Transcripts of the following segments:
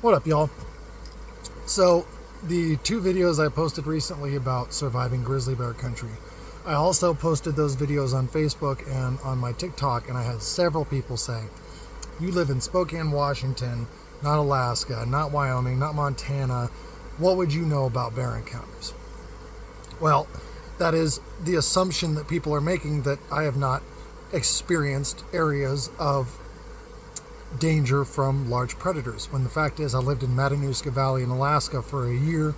What up, y'all? So, the two videos I posted recently about surviving grizzly bear country, I also posted those videos on Facebook and on my TikTok, and I had several people say, you live in Spokane, Washington, not Alaska, not Wyoming, not Montana. What would you know about bear encounters? Well, that is the assumption that people are making, that I have not experienced areas of danger from large predators, when the fact is I lived in Matanuska Valley in Alaska for a year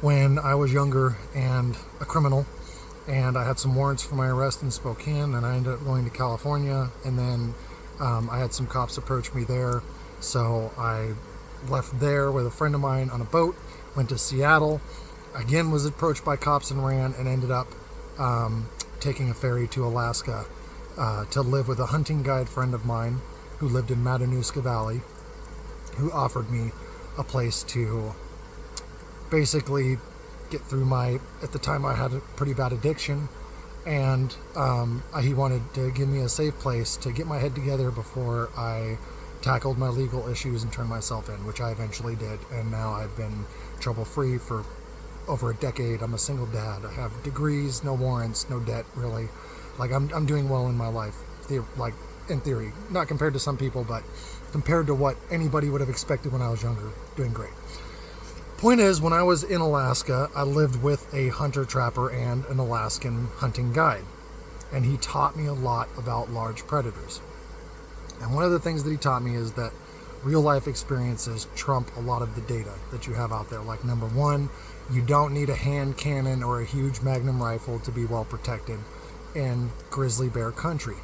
when I was younger and a criminal, and I had some warrants for my arrest in Spokane, and I ended up going to California, and then I had some cops approach me there, so I left there with a friend of mine on a boat, went to Seattle, again was approached by cops and ran, and ended up taking a ferry to Alaska to live with a hunting guide friend of mine who lived in Matanuska Valley, who offered me a place to basically get through at the time I had a pretty bad addiction, and he wanted to give me a safe place to get my head together before I tackled my legal issues and turned myself in, which I eventually did, and now I've been trouble-free for over a decade. I'm a single dad. I have degrees, no warrants, no debt, really. Like, I'm doing well in my life, in theory, not compared to some people, but compared to what anybody would have expected when I was younger, doing great. Point is, when I was in Alaska, I lived with a hunter-trapper and an Alaskan hunting guide, and he taught me a lot about large predators. And one of the things that he taught me is that real-life experiences trump a lot of the data that you have out there. Like, number one, you don't need a hand cannon or a huge magnum rifle to be well protected in grizzly bear country.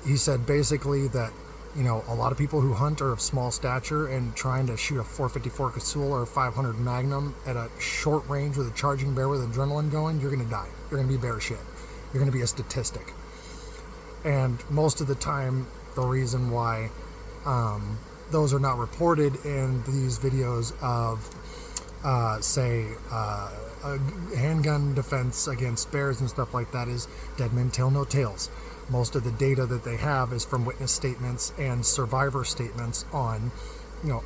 He said basically that, a lot of people who hunt are of small stature, and trying to shoot a 454 Casull or a 500 Magnum at a short range with a charging bear with adrenaline going, you're going to die. You're going to be bear shit. You're going to be a statistic. And most of the time, the reason why those are not reported in these videos of, a handgun defense against bears and stuff like that is dead men tell no tales. Most of the data that they have is from witness statements and survivor statements on,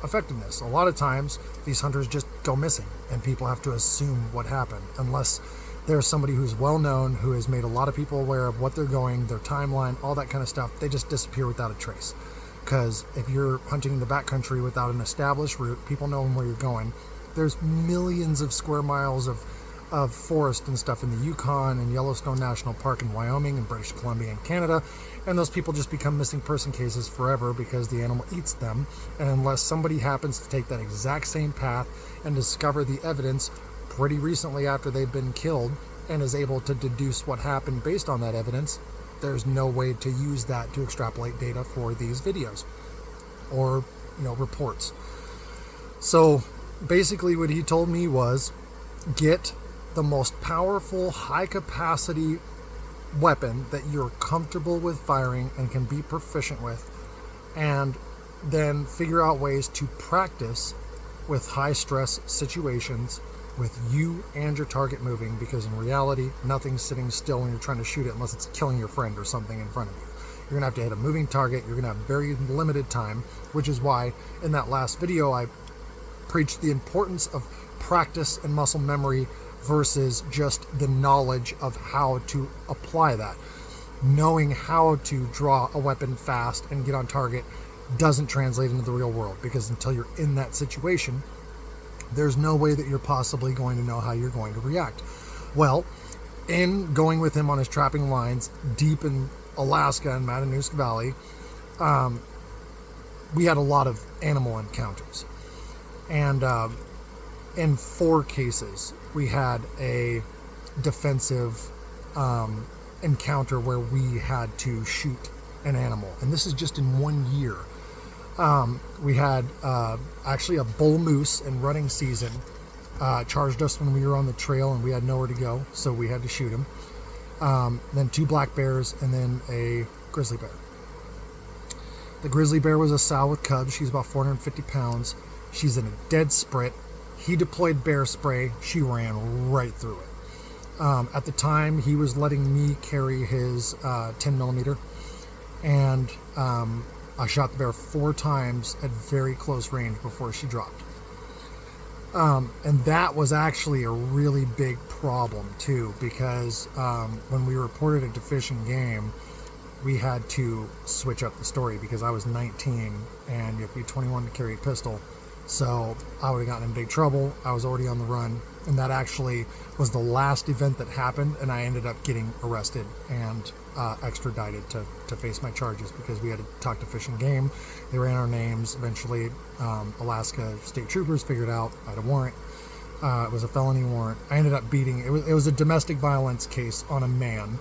effectiveness. A lot of times these hunters just go missing, and people have to assume what happened, unless there's somebody who's well known, who has made a lot of people aware of what they're going, their timeline, all that kind of stuff. They just disappear without a trace. Because if you're hunting in the backcountry without an established route, people know where you're going. There's millions of square miles of forest and stuff in the Yukon and Yellowstone National Park in Wyoming and British Columbia and Canada, and those people just become missing person cases forever because the animal eats them. And unless somebody happens to take that exact same path and discover the evidence pretty recently after they've been killed and is able to deduce what happened based on that evidence, there's no way to use that to extrapolate data for these videos or reports. So basically what he told me was, get the most powerful, high-capacity weapon that you're comfortable with firing and can be proficient with, and then figure out ways to practice with high-stress situations with you and your target moving, because in reality, nothing's sitting still when you're trying to shoot it unless it's killing your friend or something in front of you. You're going to have to hit a moving target. You're going to have very limited time, which is why in that last video I preached the importance of practice and muscle memory versus just the knowledge of how to apply that. Knowing how to draw a weapon fast and get on target doesn't translate into the real world, because until you're in that situation, there's no way that you're possibly going to know how you're going to react. Well, in going with him on his trapping lines deep in Alaska and Matanuska Valley, we had a lot of animal encounters. And in 4 cases, we had a defensive encounter where we had to shoot an animal. And this is just in 1 year. We had actually a bull moose in rutting season charged us when we were on the trail and we had nowhere to go, so we had to shoot him. Then 2 black bears, and then a grizzly bear. The grizzly bear was a sow with cubs. She's about 450 pounds. She's in a dead sprint. He deployed bear spray. She ran right through it. At the time, he was letting me carry his 10 millimeter, and I shot the bear 4 times at very close range before she dropped. And that was actually a really big problem too, because when we reported it to Fish and Game, we had to switch up the story because I was 19 and you have to be 21 to carry a pistol. So I would have gotten in big trouble. I was already on the run, and that actually was the last event that happened, and I ended up getting arrested and extradited to face my charges because we had to talk to Fish and Game. They ran our names. Eventually, Alaska state troopers figured out I had a warrant. It was a felony warrant. I ended up beating it. It was a domestic violence case on a man.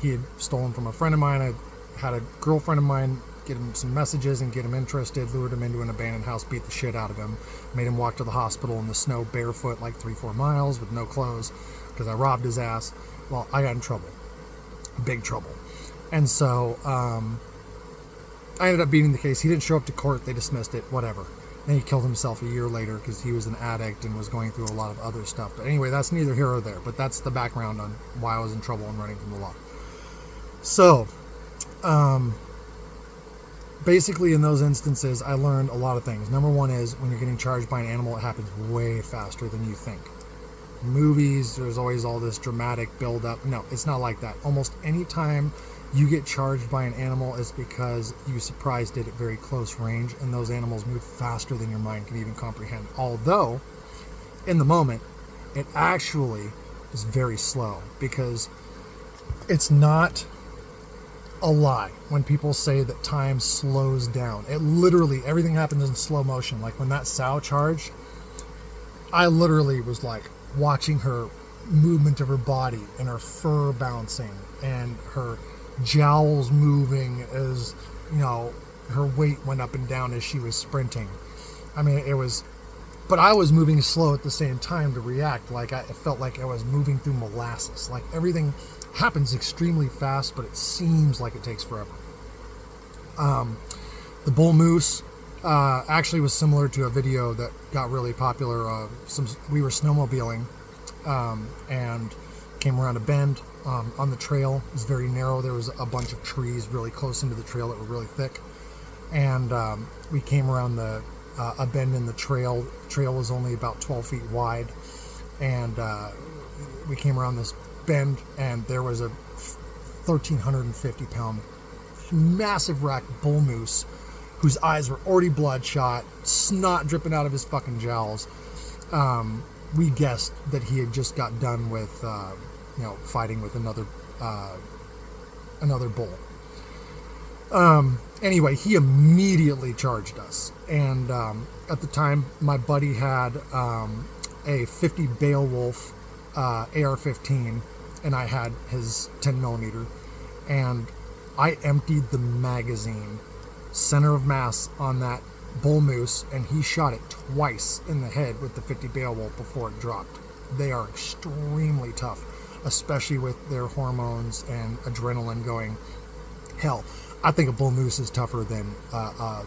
He had stolen from a friend of mine. I had a girlfriend of mine get him some messages and get him interested, lured him into an abandoned house, beat the shit out of him, made him walk to the hospital in the snow barefoot like 3-4 miles with no clothes because I robbed his ass. Well, I got in trouble, big trouble. And so I ended up beating the case. He didn't show up to court. They dismissed it, whatever. Then he killed himself a year later because he was an addict and was going through a lot of other stuff. But anyway, that's neither here or there, but that's the background on why I was in trouble and running from the law. So basically, in those instances, I learned a lot of things. Number one is when you're getting charged by an animal, it happens way faster than you think. Movies, there's always all this dramatic build-up. No, it's not like that. Almost any time you get charged by an animal is because you surprised it at very close range, and those animals move faster than your mind can even comprehend. Although, in the moment, it actually is very slow because it's not a lie when people say that time slows down. It literally, everything happens in slow motion. Like when that sow charged, I literally was like watching her movement of her body and her fur bouncing and her jowls moving as, you know, her weight went up and down as she was sprinting. I mean, it was, but I was moving slow at the same time to react. Like it felt like I was moving through molasses. Like everything happens extremely fast, but it seems like it takes forever. The bull moose actually was similar to a video that got really popular. We were snowmobiling and came around a bend on the trail. It was very narrow. There was a bunch of trees really close into the trail that were really thick, and we came around a bend in the trail. The trail was only about 12 feet wide, and we came around this bend, and there was a 1,350 pound massive rack bull moose whose eyes were already bloodshot, snot dripping out of his fucking jowls. We guessed that he had just got done with fighting with another bull. Anyway, he immediately charged us, and at the time my buddy had a 50 Beowulf AR-15, and I had his 10 millimeter, and I emptied the magazine center of mass on that bull moose, and he shot it twice in the head with the 50 Beowulf before it dropped. They are extremely tough, especially with their hormones and adrenaline going. Hell, I think a bull moose is tougher than a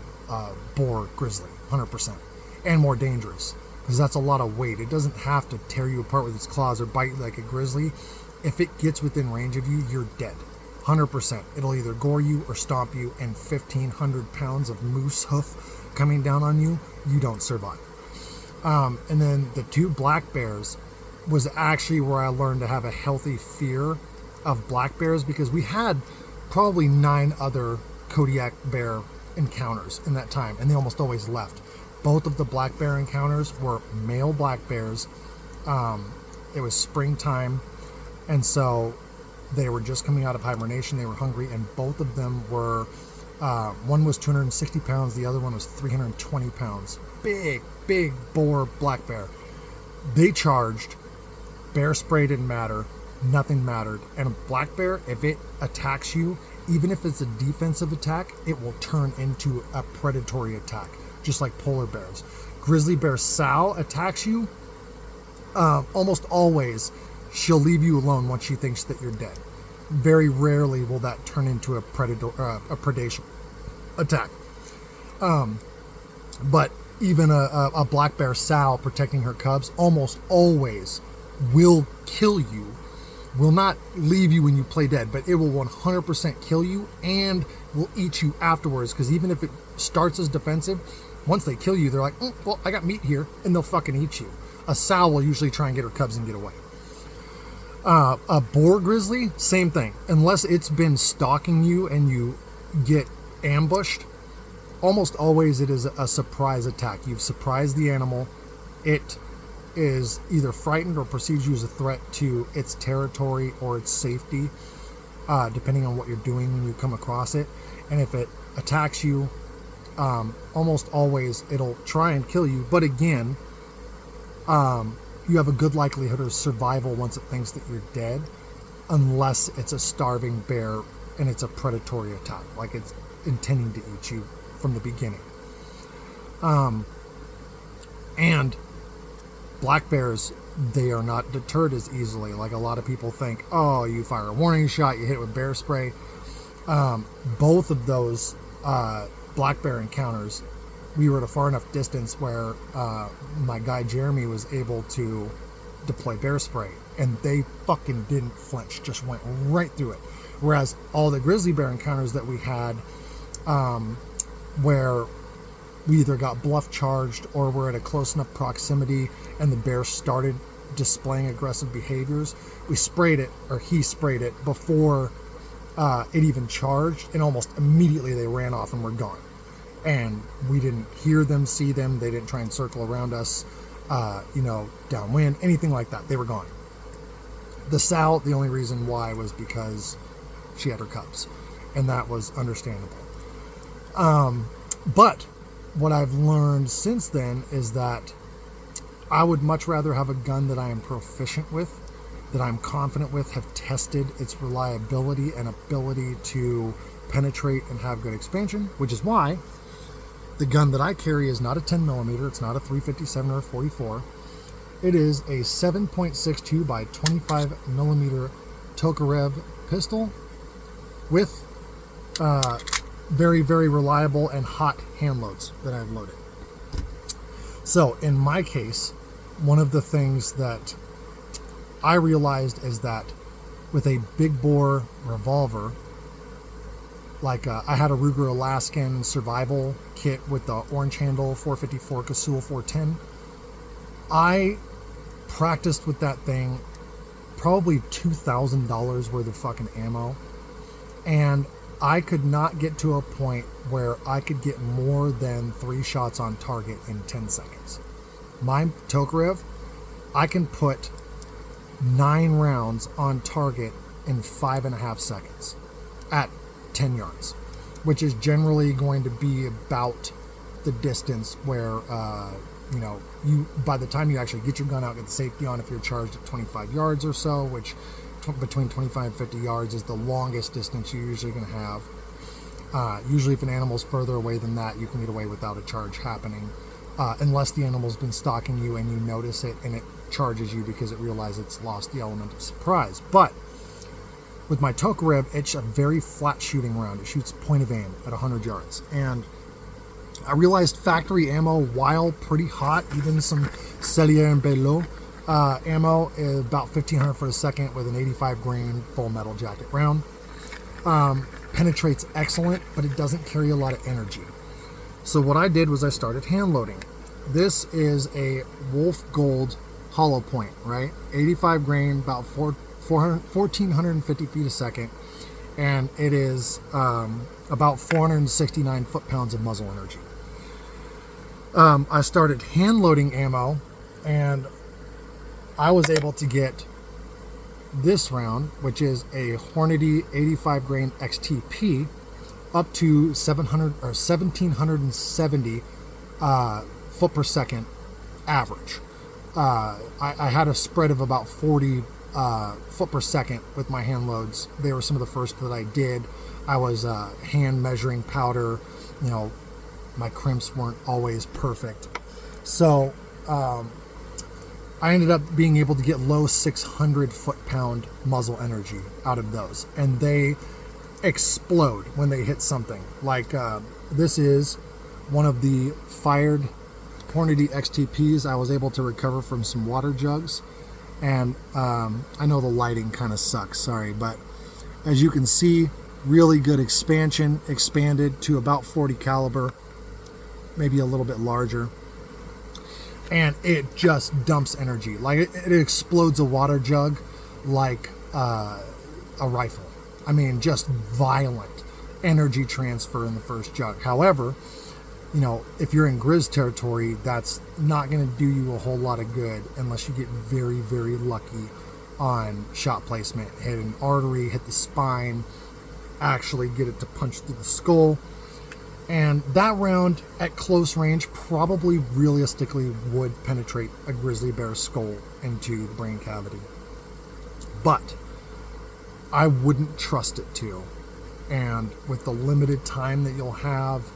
boar grizzly, 100%, and more dangerous. Because that's a lot of weight. It doesn't have to tear you apart with its claws or bite you like a grizzly. If it gets within range of you, you're dead. 100%. It'll either gore you or stomp you, and 1,500 pounds of moose hoof coming down on you, you don't survive. And then the 2 black bears was actually where I learned to have a healthy fear of black bears, because we had probably 9 other Kodiak bear encounters in that time, and they almost always left. Both of the black bear encounters were male black bears. It was springtime, and so they were just coming out of hibernation. They were hungry, and both of them were, one was 260 pounds, the other one was 320 pounds. Big boar black bear. They charged. Bear spray didn't matter. Nothing mattered. And a black bear, if it attacks you, even if it's a defensive attack, it will turn into a predatory attack, just like polar bears. Grizzly bear sow attacks you, almost always she'll leave you alone once she thinks that you're dead. Very rarely will that turn into a predation attack. But even a black bear sow protecting her cubs almost always will kill you will not leave you when you play dead, but it will 100% kill you and will eat you afterwards, because even if it starts as defensive, once they kill you, they're like, well, I got meat here, and they'll fucking eat you. A sow will usually try and get her cubs and get away. A boar grizzly, same thing. Unless it's been stalking you and you get ambushed, almost always it is a surprise attack. You've surprised the animal. It is either frightened or perceives you as a threat to its territory or its safety, depending on what you're doing when you come across it. And if it attacks you, almost always it'll try and kill you. But again, you have a good likelihood of survival once it thinks that you're dead, unless it's a starving bear and it's a predatory attack, like it's intending to eat you from the beginning. And black bears, they are not deterred as easily. Like a lot of people think, oh, you fire a warning shot, you hit it with bear spray. Both of those black bear encounters, we were at a far enough distance where my guy Jeremy was able to deploy bear spray, and they fucking didn't flinch, just went right through it. Whereas all the grizzly bear encounters that we had, where we either got bluff charged or were at a close enough proximity and the bear started displaying aggressive behaviors, we sprayed it, or he sprayed it, before it even charged, and almost immediately they ran off and were gone. And we didn't hear them, see them. They didn't try and circle around us, downwind, anything like that. They were gone. The sow, the only reason why was because she had her cubs, and that was understandable. But what I've learned since then is that I would much rather have a gun that I am proficient with, that I'm confident with, have tested its reliability and ability to penetrate and have good expansion, which is why the gun that I carry is not a 10mm, it's not a 357 or a 44. It is a 7.62 by 25mm Tokarev pistol with very, very reliable and hot hand loads that I've loaded. So in my case, one of the things that I realized is that with a big bore revolver, like I had a Ruger Alaskan survival kit with the orange handle 454 Casull 410. I practiced with that thing probably $2,000 worth of fucking ammo, and I could not get to a point where I could get more than 3 shots on target in 10 seconds. My Tokarev, I can put 9 rounds on target in 5.5 seconds at 10 yards, which is generally going to be about the distance where, you, by the time you actually get your gun out, get the safety on, if you're charged at 25 yards or so, which between 25 and 50 yards is the longest distance you're usually going to have. Usually if an animal's further away than that, you can get away without a charge happening, unless the animal's been stalking you and you notice it and it charges you because it realizes it's lost the element of surprise. But with my Tokarev, it's a very flat shooting round. It shoots point of aim at 100 yards. And I realized factory ammo, while pretty hot, even some Cellier and Belot ammo, is about 1,500 for a second with an 85 grain full metal jacket round. Penetrates excellent, but it doesn't carry a lot of energy. So what I did was I started hand loading. This is a Wolf Gold hollow point, right? 85 grain, about 1,450 feet a second, and it is about 469 foot-pounds of muzzle energy. I started hand loading ammo, and I was able to get this round, which is a Hornady 85 grain XTP, up to 1,770 foot per second average. I had a spread of about 40 foot per second with my hand loads. They were some of the first that I did. I was hand measuring powder. My crimps weren't always perfect. So I ended up being able to get low 600 foot-pound muzzle energy out of those. And they explode when they hit something. Like this is one of the fired Hornady XTPs I was able to recover from some water jugs. And I know the lighting kind of sucks, sorry, but as you can see, really good expansion, expanded to about 40 caliber, maybe a little bit larger. And it just dumps energy. Like it explodes a water jug like a rifle. I mean, just violent energy transfer in the first jug. However, you know, if you're in Grizz territory, that's not going to do you a whole lot of good unless you get very, very lucky on shot placement. Hit an artery, hit the spine, actually get it to punch through the skull. And that round at close range probably realistically would penetrate a grizzly bear's skull into the brain cavity. But I wouldn't trust it to. And with the limited time that you'll have,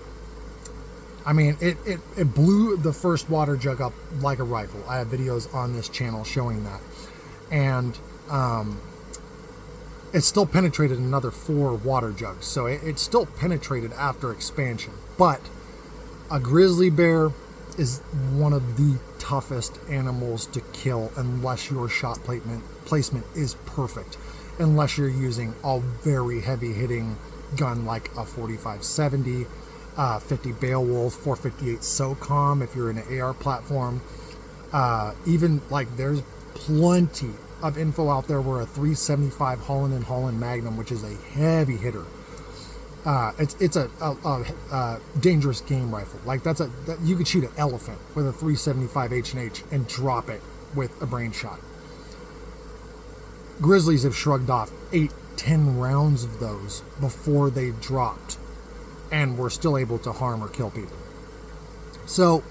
I mean, it blew the first water jug up like a rifle. I have videos on this channel showing that. And it still penetrated another 4 water jugs. So it still penetrated after expansion. But a grizzly bear is one of the toughest animals to kill unless your shot placement is perfect. Unless you're using a very heavy hitting gun like a 45-70, 50 Beowulf, 458 SOCOM if you're in an AR platform. Even like there's plenty of info out there where a 375 Holland & Holland Magnum, which is a heavy hitter, it's a dangerous game rifle. Like that you could shoot an elephant with a 375 H&H and drop it with a brain shot. Grizzlies have shrugged off 8-10 rounds of those before they dropped, and were still able to harm or kill people. So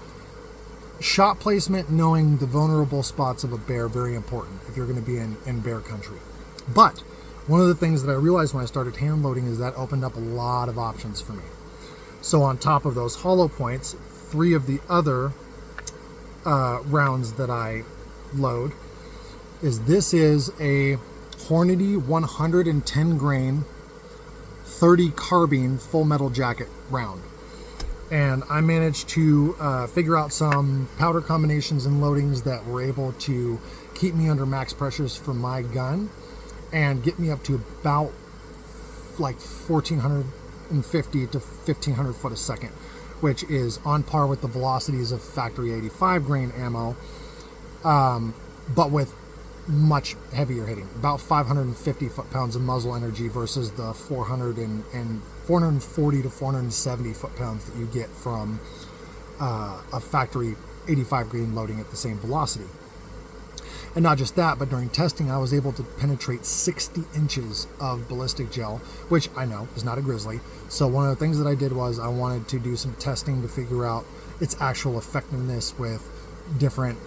shot placement, knowing the vulnerable spots of a bear, very important if you're going to be in bear country. But one of the things that I realized when I started hand loading is that opened up a lot of options for me. So on top of those hollow points, 3 of the other rounds that I load this is a Hornady 110 grain 30 carbine full metal jacket round. And I managed to figure out some powder combinations and loadings that were able to keep me under max pressures for my gun and get me up to about like 1,450 to 1,500 foot a second, which is on par with the velocities of factory 85 grain ammo, but with much heavier hitting, about 550 foot-pounds of muzzle energy versus the 440 to 470 foot-pounds that you get from a factory 85 grain loading at the same velocity. And not just that, but during testing, I was able to penetrate 60 inches of ballistic gel, which I know is not a Grizzly. So one of the things that I did was I wanted to do some testing to figure out its actual effectiveness with different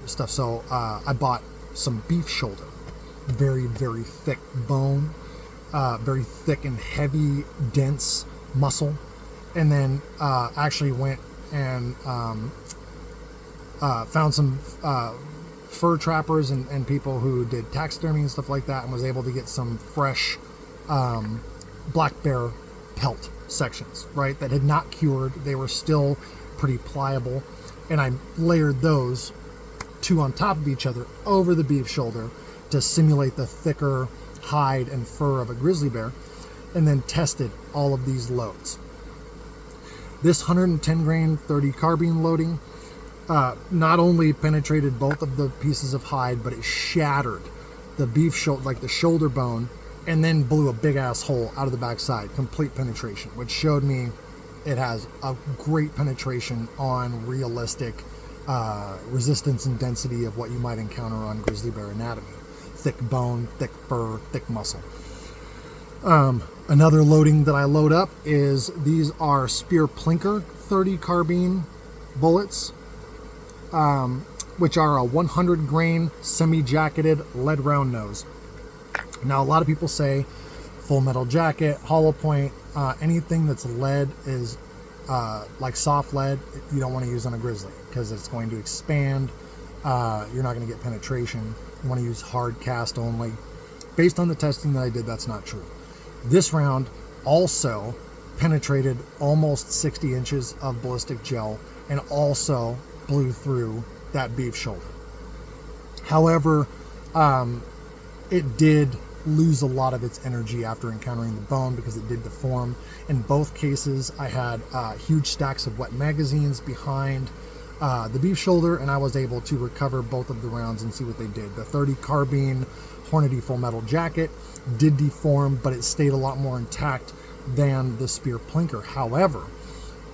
stuff. So I bought some beef shoulder, very, very thick bone, very thick and heavy, dense muscle. And then actually went and found some fur trappers and people who did taxidermy and stuff like that, and was able to get some fresh black bear pelt sections, right, that had not cured. They were still pretty pliable, and I layered those 2 on top of each other over the beef shoulder to simulate the thicker hide and fur of a grizzly bear, and then tested all of these loads. This 110 grain 30 carbine loading not only penetrated both of the pieces of hide, but it shattered the beef shoulder, like the shoulder bone, and then blew a big ass hole out of the backside. Complete penetration, which showed me it has a great penetration on realistic resistance and density of what you might encounter on grizzly bear anatomy. Thick bone, thick fur, thick muscle. Another loading that I load up is these are Spear Plinker 30 carbine bullets, which are a 100 grain semi-jacketed lead round nose. Now, a lot of people say full metal jacket, hollow point, anything that's lead is like soft lead, you don't want to use on a grizzly because it's going to expand. You're not going to get penetration. You want to use hard cast only. Based on the testing that I did, that's not true. This round also penetrated almost 60 inches of ballistic gel and also blew through that beef shoulder. However, it did lose a lot of its energy after encountering the bone because it did deform. In both cases, I had huge stacks of wet magazines behind the beef shoulder, and I was able to recover both of the rounds and see what they did. The 30 carbine Hornady full metal jacket did deform, but it stayed a lot more intact than the spear plinker. However,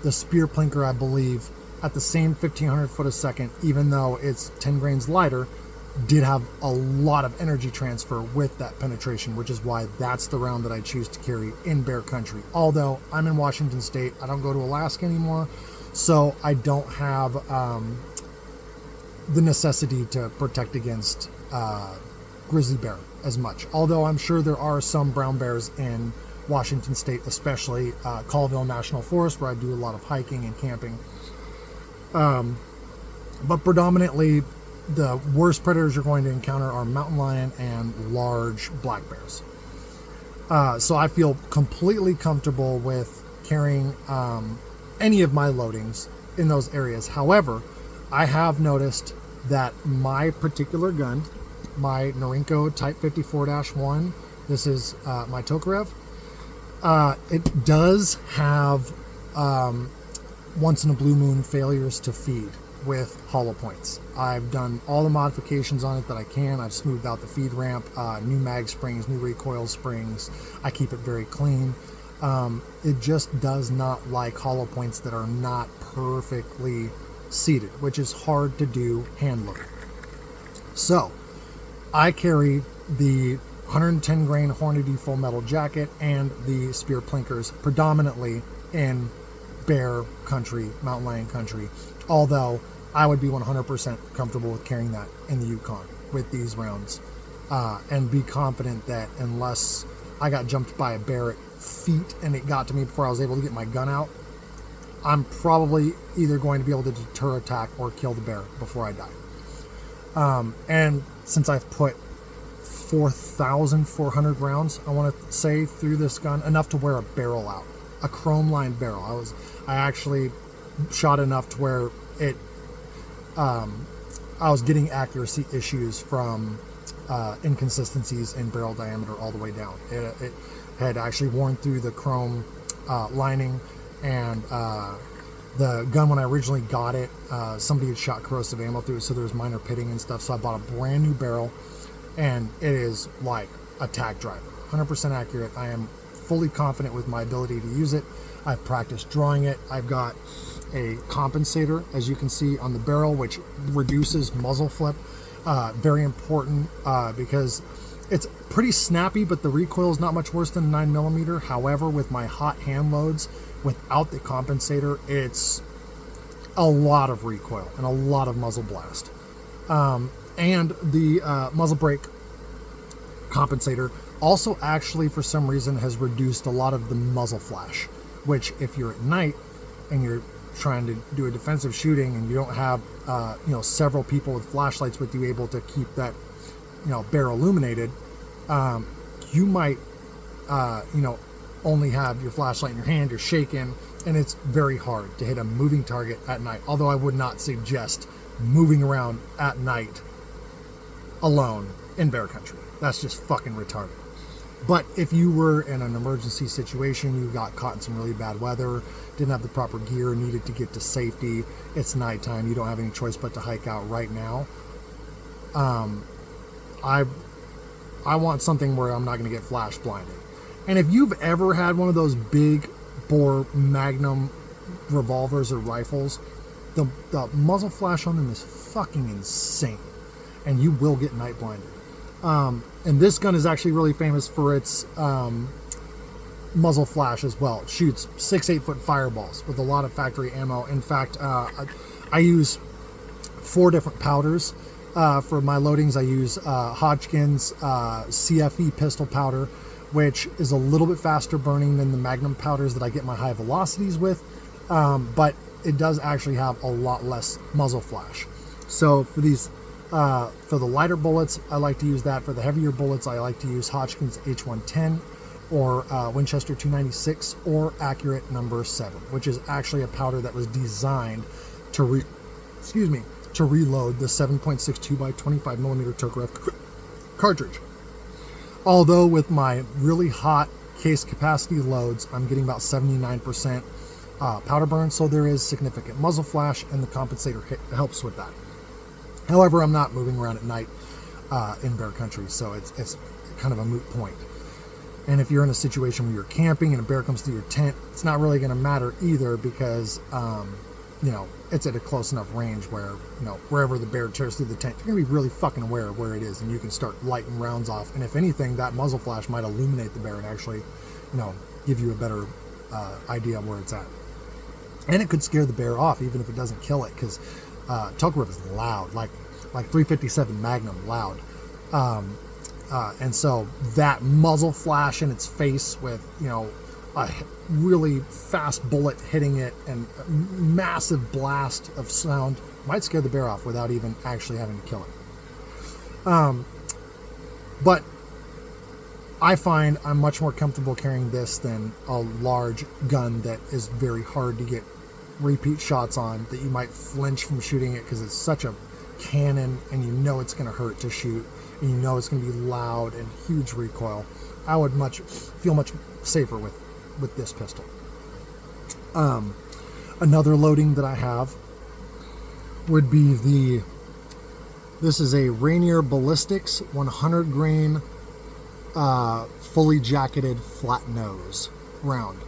the spear plinker, I believe, at the same 1500 foot a second, even though it's 10 grains lighter, did have a lot of energy transfer with that penetration, which is why that's the round that I choose to carry in bear country. Although I'm in Washington State, I don't go to Alaska anymore, so I don't have the necessity to protect against grizzly bear as much. Although I'm sure there are some brown bears in Washington State, especially Colville National Forest, where I do a lot of hiking and camping. But predominantly, the worst predators you're going to encounter are mountain lion and large black bears. So I feel completely comfortable with carrying any of my loadings in those areas. However, I have noticed that my particular gun, my Norinco Type 54-1, this is my Tokarev, it does have once in a blue moon failures to feed with hollow points. I've done all the modifications on it that I can. I've smoothed out the feed ramp, new mag springs, new recoil springs. I keep it very clean. It just does not like hollow points that are not perfectly seated, which is hard to do hand loading. So I carry the 110 grain Hornady full metal jacket and the spear plinkers predominantly in bear country, mountain lion country, although I would be 100% comfortable with carrying that in the Yukon with these rounds, and be confident that unless I got jumped by a bear at feet and it got to me before I was able to get my gun out, I'm probably either going to be able to deter attack or kill the bear before I die. And since I've put 4,400 rounds, I want to say, through this gun, enough to wear a barrel out, a chrome lined barrel. I actually shot enough to where it I was getting accuracy issues from inconsistencies in barrel diameter all the way down. It had actually worn through the chrome lining, and the gun, when I originally got it, somebody had shot corrosive ammo through it, so there was minor pitting and stuff. So I bought a brand new barrel, and it is like a tack driver, 100% accurate. I am fully confident with my ability to use it. I've practiced drawing it. I've got a compensator, as you can see on the barrel, which reduces muzzle flip. Very important because it's pretty snappy, but the recoil is not much worse than 9mm. However, with my hot hand loads, without the compensator, it's a lot of recoil and a lot of muzzle blast. And the muzzle brake compensator also actually, for some reason, has reduced a lot of the muzzle flash, which if you're at night and you're trying to do a defensive shooting and you don't have several people with flashlights with you able to keep that barrel illuminated, you might only have your flashlight in your hand, you're shaking, and it's very hard to hit a moving target at night. Although I would not suggest moving around at night alone in bear country. That's just fucking retarded. But if you were in an emergency situation, you got caught in some really bad weather, didn't have the proper gear, needed to get to safety, it's nighttime, you don't have any choice but to hike out right now, I want something where I'm not going to get flash blinded. And if you've ever had one of those big bore Magnum revolvers or rifles, the muzzle flash on them is fucking insane, and you will get night blinded. And this gun is actually really famous for its muzzle flash as well. It shoots 6-8 foot fireballs with a lot of factory ammo. In fact, I use 4 different powders for my loadings. I use Hodgkin's CFE pistol powder, which is a little bit faster burning than the Magnum powders that I get my high velocities with, but it does actually have a lot less muzzle flash. So for these for the lighter bullets, I like to use that. For the heavier bullets, I like to use Hodgkin's H110 or Winchester 296 or Accurate number 7, which is actually a powder that was designed to to reload the 7.62x25mm Tokarev cartridge. Although with my really hot case capacity loads, I'm getting about 79% powder burn, so there is significant muzzle flash, and the compensator helps with that. However, I'm not moving around at night in bear country, so it's kind of a moot point. And if you're in a situation where you're camping and a bear comes through your tent, it's not really going to matter either, because it's at a close enough range where, wherever the bear tears through the tent, you're going to be really fucking aware of where it is, and you can start lighting rounds off. And if anything, that muzzle flash might illuminate the bear and actually, give you a better idea of where it's at. And it could scare the bear off, even if it doesn't kill it, because Tokarev is loud, like 357 Magnum loud. And so that muzzle flash in its face with, a really fast bullet hitting it and a massive blast of sound might scare the bear off without even actually having to kill it. But I find I'm much more comfortable carrying this than a large gun that is very hard to get repeat shots on, that you might flinch from shooting it because it's such a cannon and it's going to hurt to shoot, and it's going to be loud and huge recoil. I would feel much safer with this pistol. Another loading that I have would be this is a Rainier Ballistics 100 grain fully jacketed flat nose round.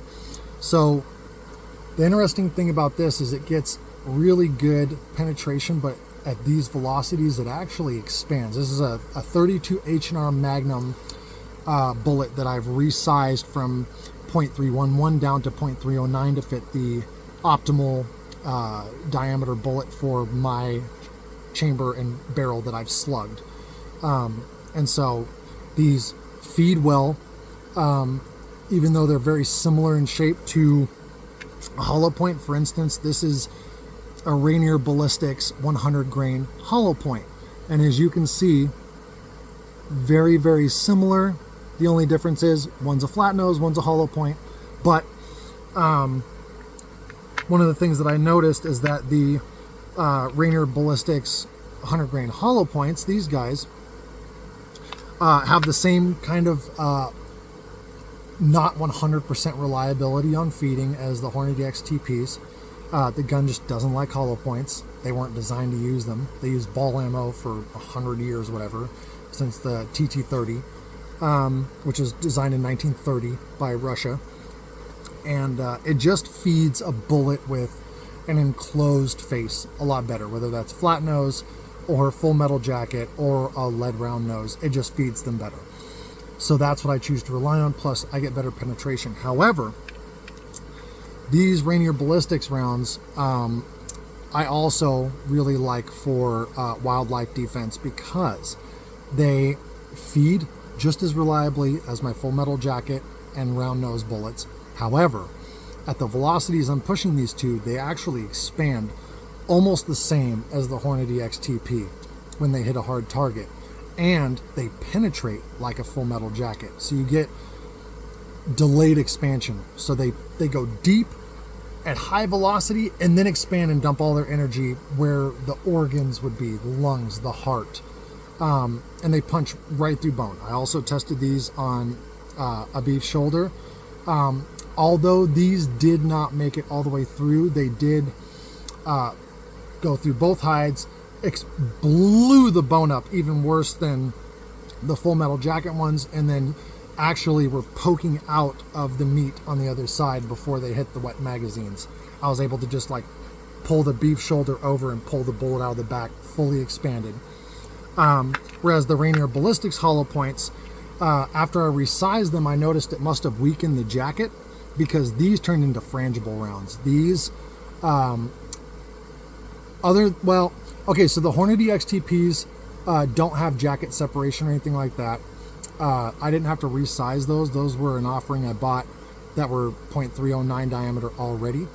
So the interesting thing about this is it gets really good penetration, but at these velocities it actually expands. This is a 32 H&R Magnum bullet that I've resized from 0.311 down to 0.309 to fit the optimal diameter bullet for my chamber and barrel that I've slugged. And so these feed well, even though they're very similar in shape to a hollow point. For instance, this is a Rainier Ballistics 100 grain hollow point, and as you can see, very, very similar. The only difference is one's a flat nose, one's a hollow point. But one of the things that I noticed is that the Rainier Ballistics 100 grain hollow points, these guys have the same kind of not 100% reliability on feeding as the Hornady XTPs. The gun just doesn't like hollow points. They weren't designed to use them. They use ball ammo for 100 years, whatever, since the TT-30, which was designed in 1930 by Russia. And it just feeds a bullet with an enclosed face a lot better, whether that's flat nose or full metal jacket or a lead round nose. It just feeds them better. So that's what I choose to rely on, plus I get better penetration. However, these Rainier Ballistics rounds, I also really like for wildlife defense, because they feed just as reliably as my full metal jacket and round nose bullets. However, at the velocities I'm pushing these to, they actually expand almost the same as the Hornady XTP when they hit a hard target, and they penetrate like a full metal jacket. So you get delayed expansion. So they go deep at high velocity and then expand and dump all their energy where the organs would be, the lungs, the heart, and they punch right through bone. I also tested these on a beef shoulder. Although these did not make it all the way through, they did go through both hides, blew the bone up even worse than the full metal jacket ones, and then actually were poking out of the meat on the other side before they hit the wet magazines. I was able to just like pull the beef shoulder over and pull the bullet out of the back fully expanded. Whereas the Rainier Ballistics hollow points, after I resized them, I noticed it must have weakened the jacket, because these turned into frangible rounds. These so the Hornady XTPs don't have jacket separation or anything like that. I didn't have to resize those. Those were an offering I bought that were 0.309 diameter already.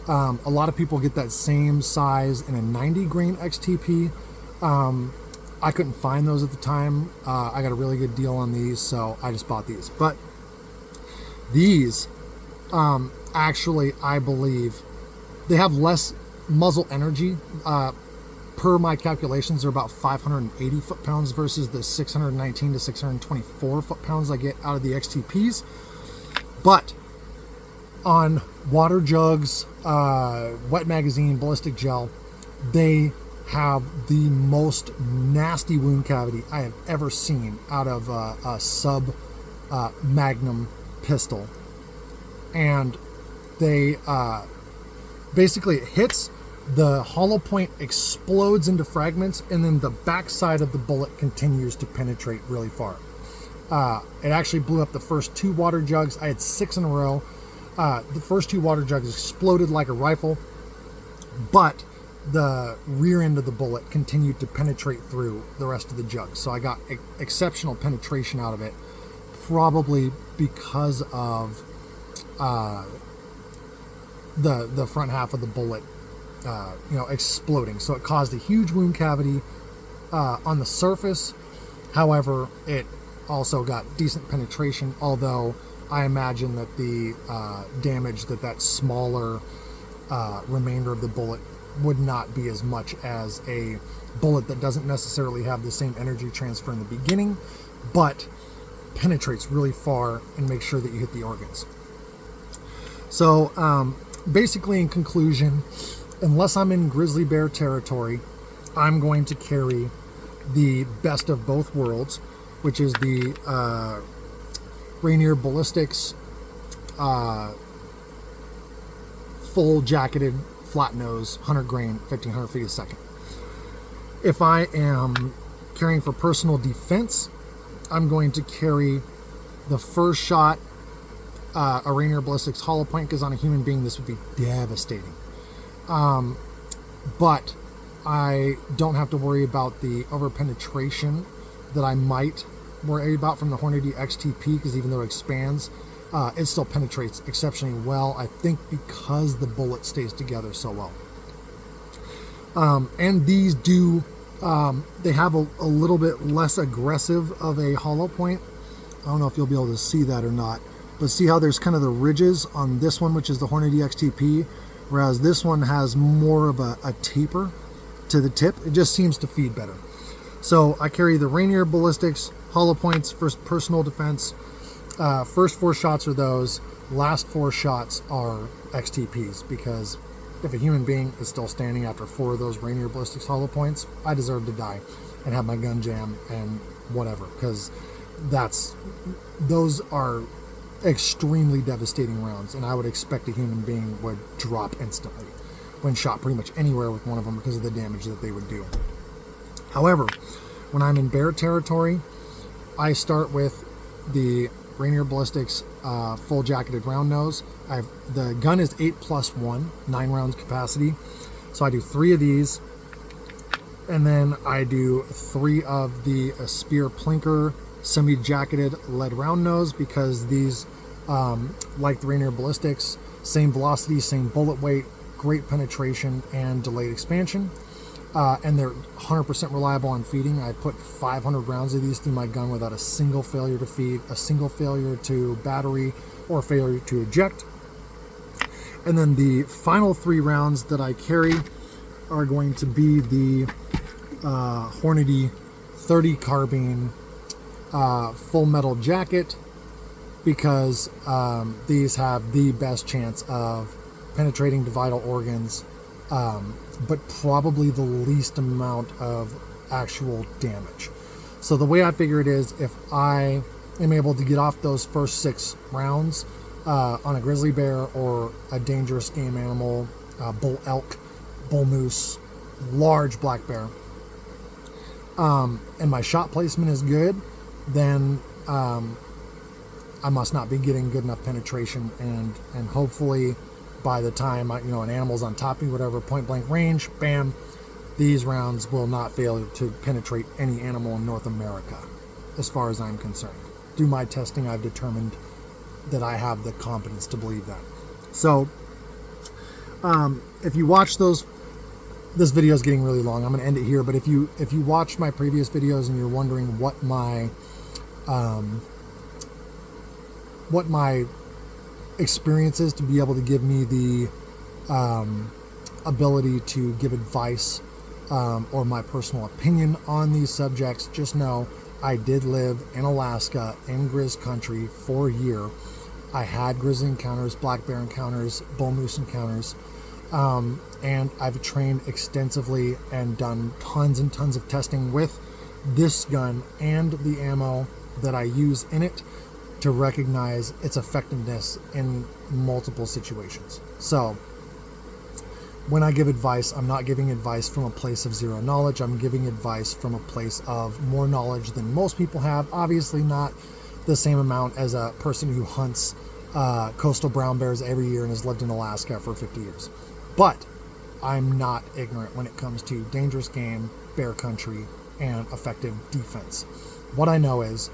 A lot of people get that same size in a 90 grain XTP. I couldn't find those at the time. I got a really good deal on these, so I just bought these. But these, actually, I believe they have less muzzle energy per my calculations, they're about 580 foot-pounds versus the 619 to 624 foot-pounds I get out of the XTPs. But on water jugs, wet magazine, ballistic gel, they have the most nasty wound cavity I have ever seen out of a sub magnum pistol. And they basically, it hits, the hollow point explodes into fragments, and then the backside of the bullet continues to penetrate really far. It actually blew up the first 2 water jugs. I had 6 in a row. The first 2 water jugs exploded like a rifle, but the rear end of the bullet continued to penetrate through the rest of the jug. So I got exceptional penetration out of it, probably because of the front half of the bullet exploding. So it caused a huge wound cavity on the surface. However, it also got decent penetration, although I imagine that the damage that smaller remainder of the bullet would not be as much as a bullet that doesn't necessarily have the same energy transfer in the beginning, but penetrates really far and makes sure that you hit the organs. So basically, in conclusion, unless I'm in grizzly bear territory, I'm going to carry the best of both worlds, which is the Rainier Ballistics full jacketed flat nose 100 grain 1500 feet a second. If I am carrying for personal defense, I'm going to carry the first shot a Rainier Ballistics hollow point, because on a human being this would be devastating. But I don't have to worry about the over-penetration that I might worry about from the Hornady XTP, because even though it expands, it still penetrates exceptionally well, I think because the bullet stays together so well. And these do, they have a little bit less aggressive of a hollow point. I don't know if you'll be able to see that or not, but see how there's kind of the ridges on this one, which is the Hornady XTP, whereas this one has more of a taper to the tip. It just seems to feed better. So I carry the Rainier Ballistics hollow points for personal defense. First 4 shots are those. Last 4 shots are XTPs, because if a human being is still standing after 4 of those Rainier Ballistics hollow points, I deserve to die and have my gun jam and whatever, because those are extremely devastating rounds, and I would expect a human being would drop instantly when shot pretty much anywhere with one of them because of the damage that they would do. However, when I'm in bear territory, I start with the Rainier Ballistics full jacketed round nose. The gun is 8+1, 9 rounds capacity. So I do 3 of these, and then I do 3 of the Spear Plinker semi-jacketed lead round nose, because these, like the Rainier Ballistics, same velocity, same bullet weight, great penetration and delayed expansion. And they're 100% reliable on feeding. I put 500 rounds of these through my gun without a single failure to feed, a single failure to battery, or failure to eject. And then the final 3 rounds that I carry are going to be the Hornady 30 carbine full metal jacket, because these have the best chance of penetrating to vital organs, but probably the least amount of actual damage. So the way I figure it is, if I am able to get off those first 6 rounds on a grizzly bear or a dangerous game animal, bull elk, bull moose, large black bear, and my shot placement is good, then I must not be getting good enough penetration, and hopefully by the time an animal's on top of me, whatever, point blank range, bam, these rounds will not fail to penetrate any animal in North America, as far as I'm concerned. Through my testing, I've determined that I have the confidence to believe that. So if you watch those, this video is getting really long, I'm going to end it here, but if you watch my previous videos and you're wondering what my experience is to be able to give me the ability to give advice or my personal opinion on these subjects. Just know I did live in Alaska in Grizz country for a year. I had grizzly encounters, black bear encounters, bull moose encounters, and I've trained extensively and done tons and tons of testing with this gun and the ammo that I use in it to recognize its effectiveness in multiple situations. So when I give advice, I'm not giving advice from a place of zero knowledge. I'm giving advice from a place of more knowledge than most people have. Obviously not the same amount as a person who hunts coastal brown bears every year and has lived in Alaska for 50 years. But I'm not ignorant when it comes to dangerous game, bear country, and effective defense. What I know is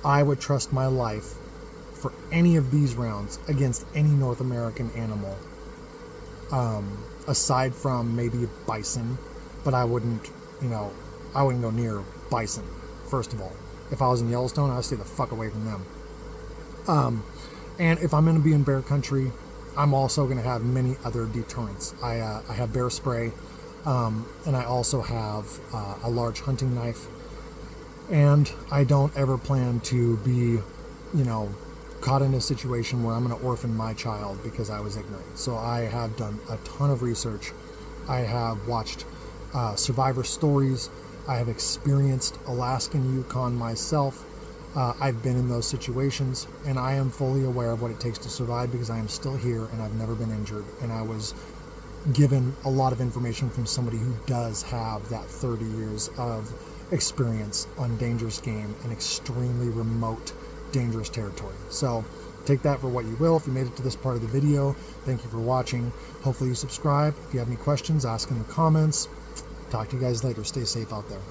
I would trust my life for any of these rounds against any North American animal, aside from maybe bison, but I wouldn't go near bison, first of all. If I was in Yellowstone, I'd stay the fuck away from them. And if I'm going to be in bear country, I'm also going to have many other deterrents. I have bear spray, and I also have a large hunting knife. And I don't ever plan to be, caught in a situation where I'm going to orphan my child because I was ignorant. So I have done a ton of research. I have watched survivor stories. I have experienced Alaskan Yukon myself. I've been in those situations, and I am fully aware of what it takes to survive because I am still here and I've never been injured. And I was given a lot of information from somebody who does have that 30 years of experience on dangerous game and extremely remote, dangerous territory. So take that for what you will. If you made it to this part of the video, thank you for watching. Hopefully you subscribe. If you have any questions, ask in the comments. Talk to you guys later. Stay safe out there.